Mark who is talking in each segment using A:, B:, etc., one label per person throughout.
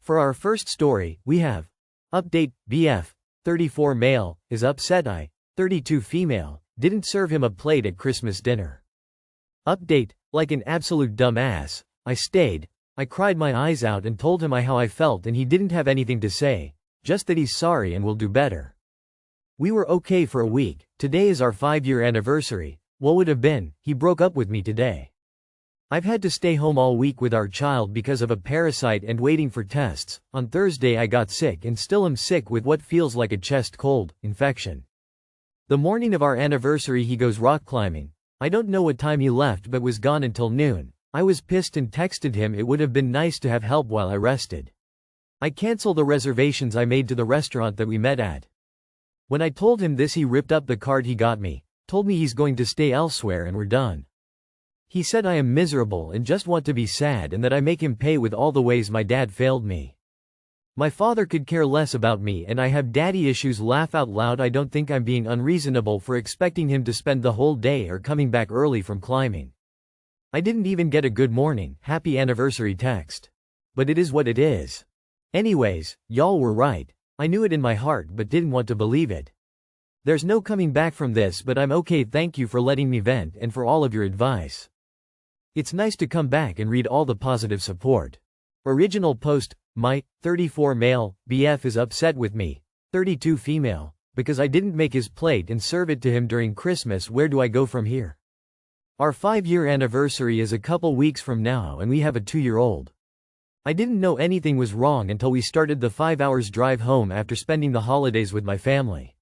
A: For our first story, we have update, BF, 34 male, is upset I, 32 female, didn't serve him a plate at Christmas dinner. Update, like an absolute dumbass, I stayed, I cried my eyes out and told him how I felt and he didn't have anything to say, just that he's sorry and will do better. We were okay for a week, today is our 5-year anniversary, what would have been, he broke up with me today. I've had to stay home all week with our child because of a parasite and waiting for tests. On Thursday I got sick and still am sick with what feels like a chest cold infection. The morning of our anniversary he goes rock climbing. I don't know what time he left but was gone until noon. I was pissed and texted him it would have been nice to have help while I rested. I cancel the reservations I made to the restaurant that we met at. When I told him this he ripped up the card he got me, told me he's going to stay elsewhere and we're done. He said I am miserable and just want to be sad and that I make him pay with all the ways my dad failed me. My father could care less about me and I have daddy issues. Laugh out loud. I don't think I'm being unreasonable for expecting him to spend the whole day or coming back early from climbing. I didn't even get a good morning, happy anniversary text. But it is what it is. Anyways, y'all were right. I knew it in my heart but didn't want to believe it. There's no coming back from this but I'm okay. Thank you for letting me vent and for all of your advice. It's nice to come back and read all the positive support. Original post, my 34 male, BF is upset with me, 32 female, because I didn't make his plate and serve it to him during Christmas. Where do I go from here? Our 5-year anniversary is a couple weeks from now and we have a 2-year-old. I didn't know anything was wrong until we started the 5 hours drive home after spending the holidays with my family.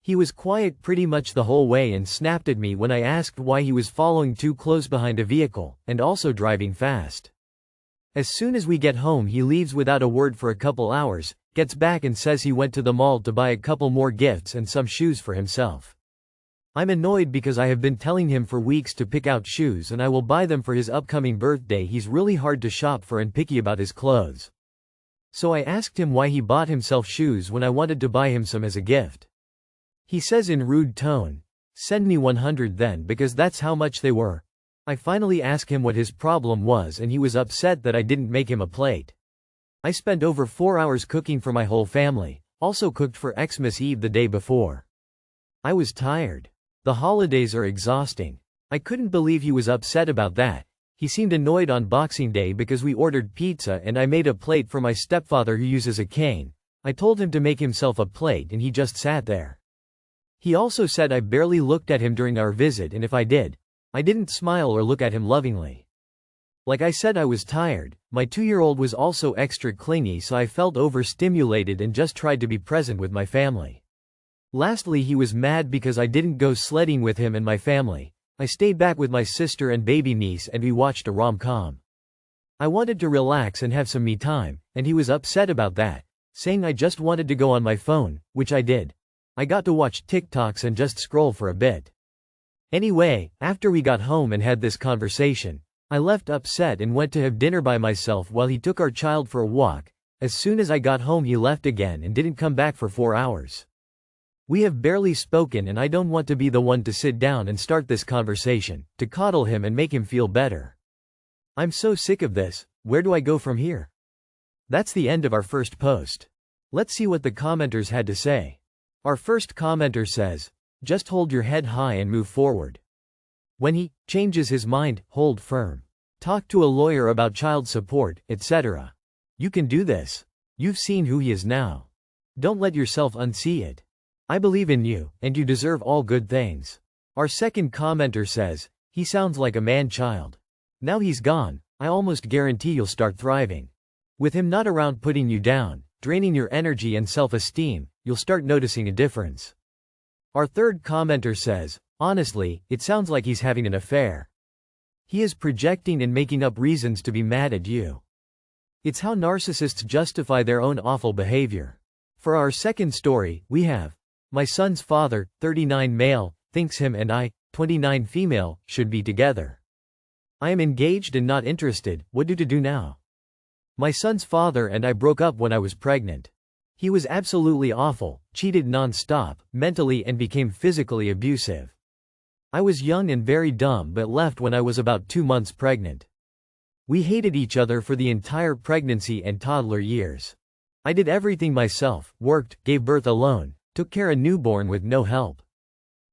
A: He was quiet pretty much the whole way and snapped at me when I asked why he was following too close behind a vehicle, and also driving fast. As soon as we get home he leaves without a word for a couple hours, gets back and says he went to the mall to buy a couple more gifts and some shoes for himself. I'm annoyed because I have been telling him for weeks to pick out shoes and I will buy them for his upcoming birthday. He's really hard to shop for and picky about his clothes. So I asked him why he bought himself shoes when I wanted to buy him some as a gift. He says in rude tone, "Send me 100 then because that's how much they were." I finally asked him what his problem was and he was upset that I didn't make him a plate. I spent over 4 hours cooking for my whole family, also cooked for Xmas Eve the day before. I was tired. The holidays are exhausting. I couldn't believe he was upset about that. He seemed annoyed on Boxing Day because we ordered pizza and I made a plate for my stepfather who uses a cane. I told him to make himself a plate and he just sat there. He also said I barely looked at him during our visit and if I did, I didn't smile or look at him lovingly. Like I said, I was tired. My 2-year-old was also extra clingy so I felt overstimulated and just tried to be present with my family. Lastly, he was mad because I didn't go sledding with him and my family. I stayed back with my sister and baby niece and we watched a rom-com. I wanted to relax and have some me time, and he was upset about that, saying I just wanted to go on my phone, which I did. I got to watch TikToks and just scroll for a bit. Anyway, after we got home and had this conversation, I left upset and went to have dinner by myself while he took our child for a walk. As soon as I got home he left again and didn't come back for 4 hours. We have barely spoken and I don't want to be the one to sit down and start this conversation, to coddle him and make him feel better. I'm so sick of this. Where do I go from here? That's the end of our first post. Let's see what the commenters had to say. Our first commenter says, "Just hold your head high and move forward. When he changes his mind, hold firm. Talk to a lawyer about child support, etc. You can do this. You've seen who he is now. Don't let yourself unsee it. I believe in you, and you deserve all good things." Our second commenter says, "He sounds like a man-child. Now he's gone, I almost guarantee you'll start thriving. With him not around putting you down, draining your energy and self-esteem, you'll start noticing a difference." Our third commenter says, "Honestly, it sounds like he's having an affair. He is projecting and making up reasons to be mad at you. It's how narcissists justify their own awful behavior." For our second story, we have, "My son's father, 39 male, thinks him and I, 29 female, should be together. I am engaged and not interested. What to do now? My son's father and I broke up when I was pregnant. He was absolutely awful, cheated non-stop, mentally and became physically abusive. I was young and very dumb but left when I was about 2 months pregnant. We hated each other for the entire pregnancy and toddler years. I did everything myself, worked, gave birth alone, took care of newborn with no help.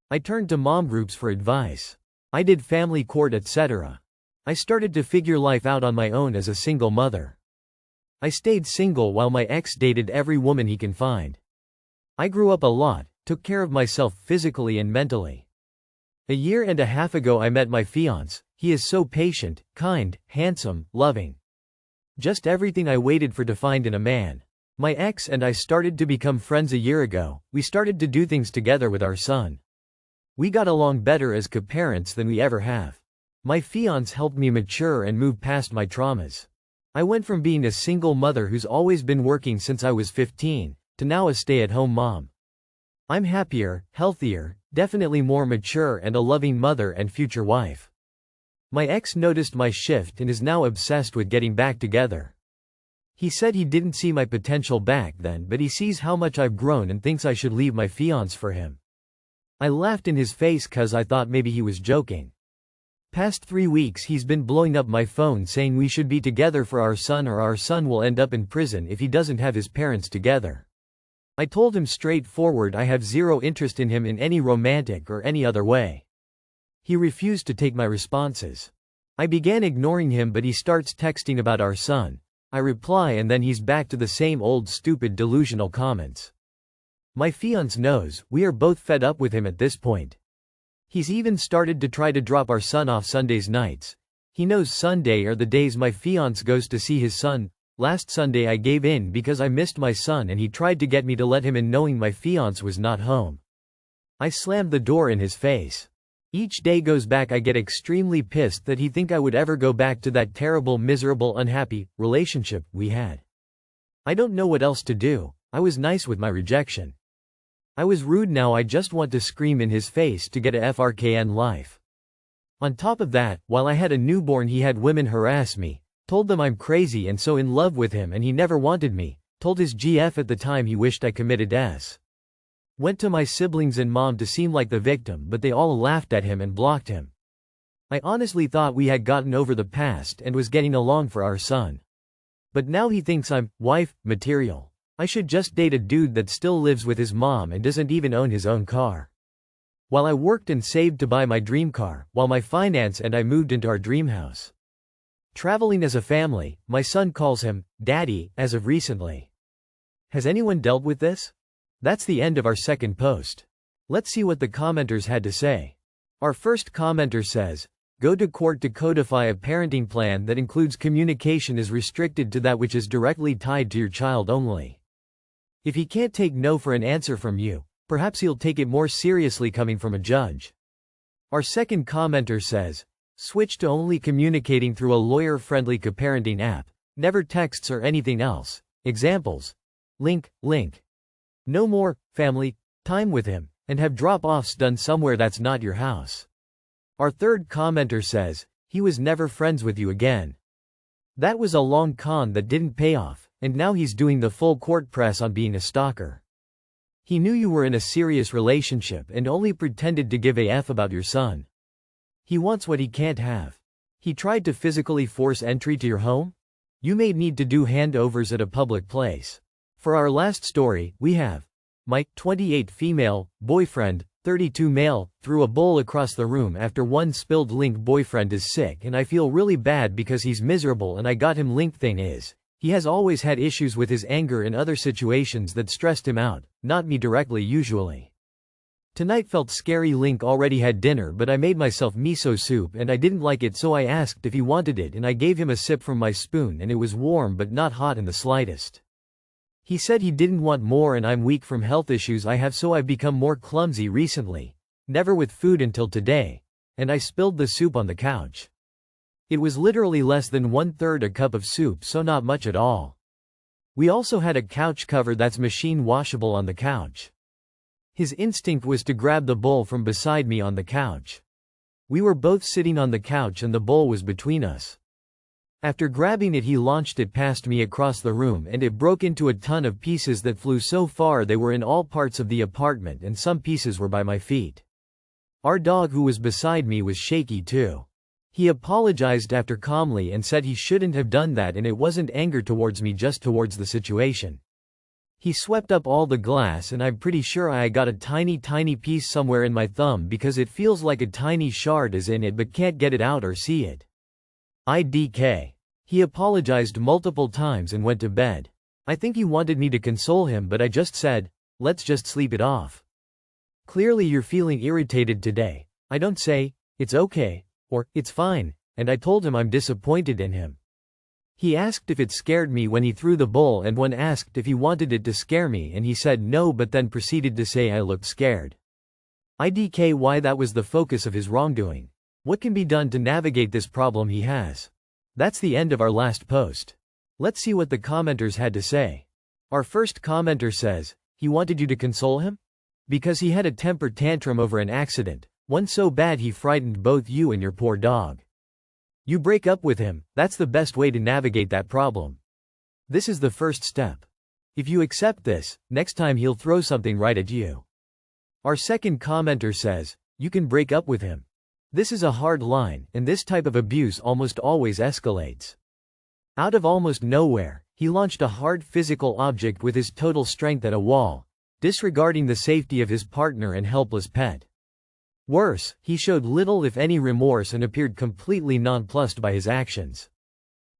A: I turned to mom groups for advice. I did family court etc. I started to figure life out on my own as a single mother. I stayed single while my ex dated every woman he can find. I grew up a lot, took care of myself physically and mentally. A year and a half ago I met my fiancé. He is so patient, kind, handsome, loving. Just everything I waited for to find in a man. My ex and I started to become friends a year ago. We started to do things together with our son. We got along better as co-parents than we ever have. My fiancé helped me mature and move past my traumas. I went from being a single mother who's always been working since I was 15, to now a stay-at-home mom. I'm happier, healthier, definitely more mature and a loving mother and future wife. My ex noticed my shift and is now obsessed with getting back together. He said he didn't see my potential back then, but he sees how much I've grown and thinks I should leave my fiancé for him. I laughed in his face cause I thought maybe he was joking. Past 3 weeks he's been blowing up my phone saying we should be together for our son or our son will end up in prison if he doesn't have his parents together. I told him straightforward I have zero interest in him in any romantic or any other way. He refused to take my responses. I began ignoring him but he starts texting about our son. I reply and then he's back to the same old stupid delusional comments. My fiancé knows, we are both fed up with him at this point. He's even started to try to drop our son off Sundays nights. He knows Sunday are the days my fiancé goes to see his son. Last Sunday I gave in because I missed my son and he tried to get me to let him in knowing my fiancé was not home. I slammed the door in his face. Each day goes back I get extremely pissed that he think I would ever go back to that terrible miserable unhappy relationship we had. I don't know what else to do. I was nice with my rejection. I was rude now I just want to scream in his face to get a FRKN life. On top of that, while I had a newborn he had women harass me, told them I'm crazy and so in love with him and he never wanted me, told his GF at the time he wished I committed S. Went to my siblings and mom to seem like the victim but they all laughed at him and blocked him. I honestly thought we had gotten over the past and was getting along for our son. But now he thinks I'm wife material. I should just date a dude that still lives with his mom and doesn't even own his own car. While I worked and saved to buy my dream car, while my finance and I moved into our dream house. Traveling as a family, my son calls him Daddy as of recently. Has anyone dealt with this? That's the end of our second post. Let's see what the commenters had to say. Our first commenter says, go to court to codify a parenting plan that includes communication is restricted to that which is directly tied to your child only. If he can't take no for an answer from you, perhaps he'll take it more seriously coming from a judge. Our second commenter says, switch to only communicating through a lawyer-friendly co-parenting app, never texts or anything else. Examples. Link. No more family time with him, and have drop-offs done somewhere that's not your house. Our third commenter says, he was never friends with you again. That was a long con that didn't pay off, and now he's doing the full court press on being a stalker. He knew you were in a serious relationship and only pretended to give a F about your son. He wants what he can't have. He tried to physically force entry to your home? You may need to do handovers at a public place. For our last story, we have my 28 female boyfriend, 32 male, threw a bowl across the room after one spilled link boyfriend is sick and I feel really bad because he's miserable and I got him link thing is, he has always had issues with his anger in other situations that stressed him out, not me directly usually. Tonight felt scary link already had dinner but I made myself miso soup and I didn't like it so I asked if he wanted it and I gave him a sip from my spoon and it was warm but not hot in the slightest. He said he didn't want more and I'm weak from health issues I have so I've become more clumsy recently. Never with food until today. And I spilled the soup on the couch. It was literally less than 1/3 a cup of soup so not much at all. We also had a couch cover that's machine washable on the couch. His instinct was to grab the bowl from beside me on the couch. We were both sitting on the couch and the bowl was between us. After grabbing it he launched it past me across the room and it broke into a ton of pieces that flew so far they were in all parts of the apartment and some pieces were by my feet. Our dog who was beside me was shaky too. He apologized after calmly and said he shouldn't have done that and it wasn't anger towards me, just towards the situation. He swept up all the glass and I'm pretty sure I got a tiny piece somewhere in my thumb because it feels like a tiny shard is in it but can't get it out or see it. IDK. He apologized multiple times and went to bed. I think he wanted me to console him but I just said, let's just sleep it off. Clearly you're feeling irritated today. I don't say, it's okay, or, it's fine, and I told him I'm disappointed in him. He asked if it scared me when he threw the bowl and when asked if he wanted it to scare me and he said no but then proceeded to say I looked scared. IDK. Why that was the focus of his wrongdoing. What can be done to navigate this problem he has? That's the end of our last post. Let's see what the commenters had to say. Our first commenter says, he wanted you to console him? Because he had a temper tantrum over an accident, one so bad he frightened both you and your poor dog. You break up with him, that's the best way to navigate that problem. This is the first step. If you accept this, next time he'll throw something right at you. Our second commenter says, you can break up with him. This is a hard line, and this type of abuse almost always escalates. Out of almost nowhere, he launched a hard physical object with his total strength at a wall, disregarding the safety of his partner and helpless pet. Worse, he showed little if any remorse and appeared completely nonplussed by his actions.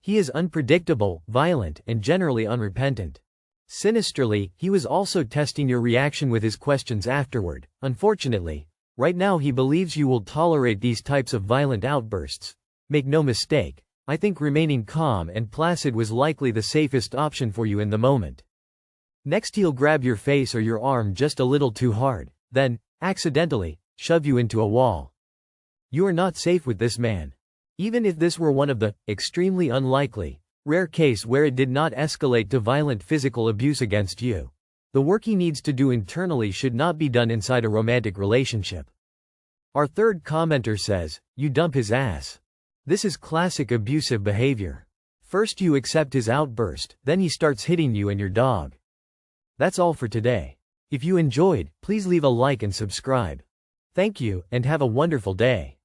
A: He is unpredictable, violent, and generally unrepentant. Sinisterly, he was also testing your reaction with his questions afterward. Unfortunately, right now he believes you will tolerate these types of violent outbursts. Make no mistake, I think remaining calm and placid was likely the safest option for you in the moment. Next he'll grab your face or your arm just a little too hard, then, accidentally, shove you into a wall. You are not safe with this man. Even if this were one of the extremely unlikely, rare case where it did not escalate to violent physical abuse against you, the work he needs to do internally should not be done inside a romantic relationship. Our third commenter says, you dump his ass. This is classic abusive behavior. First you accept his outburst, then he starts hitting you and your dog. That's all for today. If you enjoyed, please leave a like and subscribe. Thank you, and have a wonderful day.